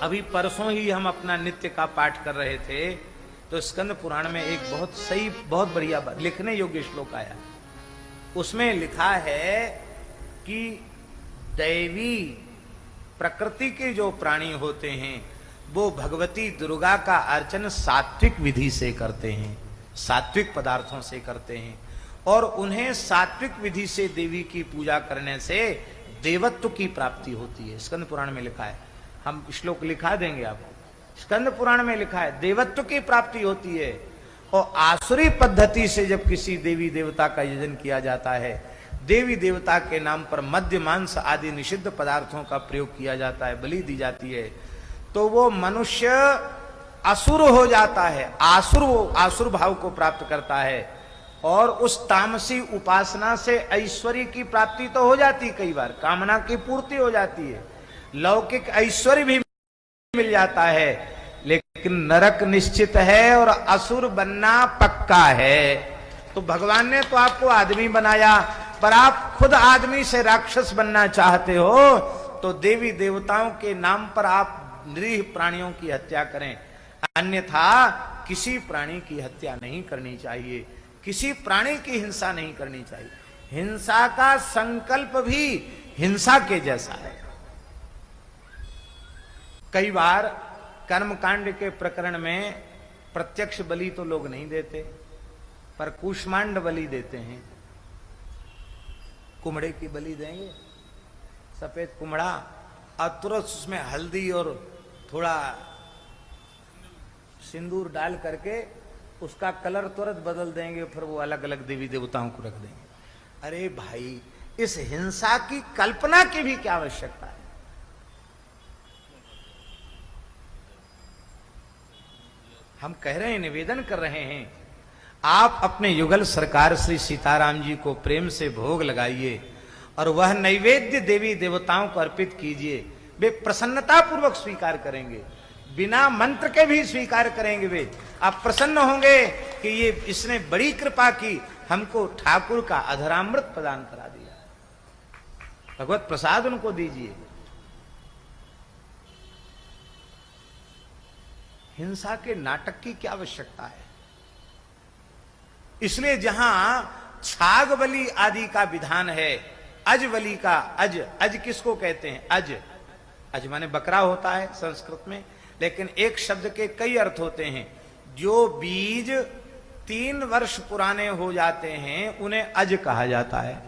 अभी परसों ही हम अपना नित्य का पाठ कर रहे थे, तो स्कंद पुराण में एक बहुत सही, बहुत बढ़िया लिखने योग्य श्लोक आया। उसमें लिखा है कि दैवी प्रकृति के जो प्राणी होते हैं वो भगवती दुर्गा का अर्चन सात्विक विधि से करते हैं, सात्विक पदार्थों से करते हैं, और उन्हें सात्विक विधि से देवी की पूजा करने से देवत्व की प्राप्ति होती है। स्कंद पुराण में लिखा है, हम श्लोक लिखा देंगे आपको। स्कंद पुराण में लिखा है देवत्व की प्राप्ति होती है। और आसुरी पद्धति से जब किसी देवी देवता का यजन किया जाता है, देवी देवता के नाम पर मद्य मांस आदि निषिद्ध पदार्थों का प्रयोग किया जाता है, बलि दी जाती है, तो वो मनुष्य असुर हो जाता है, आसुर भाव को प्राप्त करता है। और उस तामसी उपासना से ऐश्वर्य की प्राप्ति तो हो जाती, कई बार कामना की पूर्ति हो जाती है, लौकिक ऐश्वर्य भी मिल जाता है, लेकिन नरक निश्चित है और असुर बनना पक्का है। तो भगवान ने तो आपको आदमी बनाया, पर आप खुद आदमी से राक्षस बनना चाहते हो, तो देवी देवताओं के नाम पर आप निरीह प्राणियों की हत्या करें, अन्यथा किसी प्राणी की हत्या नहीं करनी चाहिए, किसी प्राणी की हिंसा नहीं करनी चाहिए। हिंसा का संकल्प भी हिंसा के जैसा है। कई बार कर्मकांड के प्रकरण में प्रत्यक्ष बलि तो लोग नहीं देते, पर कूष्मांड बलि देते हैं। कुमड़े की बलि देंगे, सफेद कुमड़ा, और तुरंत उसमें हल्दी और थोड़ा सिंदूर डाल करके उसका कलर तुरंत बदल देंगे, फिर वो अलग अलग देवी देवताओं को रख देंगे। अरे भाई, इस हिंसा की कल्पना की भी क्या आवश्यकता है? हम कह रहे हैं, निवेदन कर रहे हैं, आप अपने युगल सरकार श्री सीताराम जी को प्रेम से भोग लगाइए और वह नैवेद्य देवी देवताओं को अर्पित कीजिए। वे प्रसन्नता पूर्वक स्वीकार करेंगे, बिना मंत्र के भी स्वीकार करेंगे। वे आप प्रसन्न होंगे कि ये इसने बड़ी कृपा की, हमको ठाकुर का अधरामृत प्रदान करा दिया, भगवत प्रसाद उनको दीजिए। हिंसा के नाटक की क्या आवश्यकता है? इसलिए जहां छाग बलि आदि का विधान है, अज बलि का, अज किसको कहते हैं? अज माने बकरा होता है संस्कृत में, लेकिन एक शब्द के कई अर्थ होते हैं। जो बीज 3 वर्ष पुराने हो जाते हैं उन्हें अज कहा जाता है,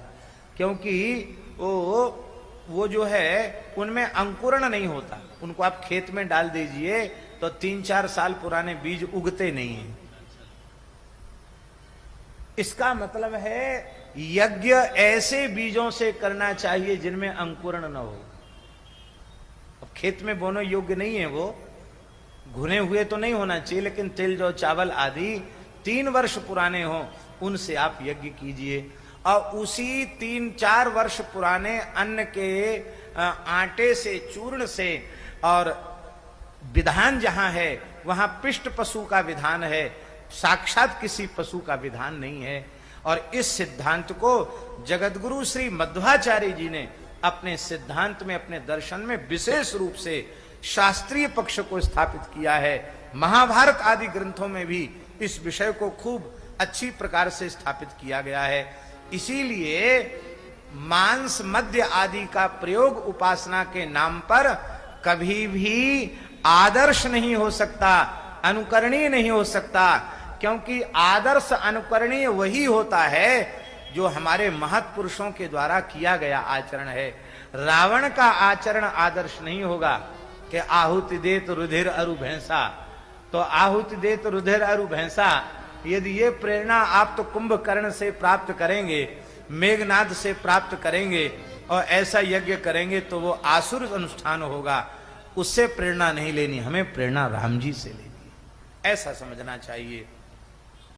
क्योंकि वो जो है उनमें अंकुरण नहीं होता। उनको आप खेत में डाल दीजिए तो 3-4 साल पुराने बीज उगते नहीं हैं। इसका मतलब है यज्ञ ऐसे बीजों से करना चाहिए जिनमें अंकुरण न हो। अब खेत में बोने योग्य नहीं है, वो घुने हुए तो नहीं होना चाहिए, लेकिन तिल जौ चावल आदि 3 वर्ष पुराने हों, उनसे आप यज्ञ कीजिए। और उसी 3-4 वर्ष पुराने अन्न के आटे से, चूर्ण से, और विधान जहां है वहां पिष्ट पशु का विधान है, साक्षात किसी पशु का विधान नहीं है। और इस सिद्धांत को जगतगुरु श्री मध्वाचार्य जी ने अपने सिद्धांत में, अपने दर्शन में विशेष रूप से शास्त्रीय पक्ष को स्थापित किया है। महाभारत आदि ग्रंथों में भी इस विषय को खूब अच्छी प्रकार से स्थापित किया गया है। इसीलिए मांस मद्य आदि का प्रयोग उपासना के नाम पर कभी भी आदर्श नहीं हो सकता, अनुकरणीय नहीं हो सकता, क्योंकि आदर्श अनुकरणीय वही होता है जो हमारे महत्पुरुषों के द्वारा किया गया आचरण है। रावण का आचरण आदर्श नहीं होगा कि आहुति दे तो रुधिर अरु भैंसा, तो आहुति दे तो रुधिर अरु भैंसा, यदि ये प्रेरणा आप तो कुंभकर्ण से प्राप्त करेंगे, मेघनाद से प्राप्त करेंगे और ऐसा यज्ञ करेंगे तो वो आसुर अनुष्ठान होगा। उससे प्रेरणा नहीं लेनी, हमें प्रेरणा राम जी से लेनी, ऐसा समझना चाहिए।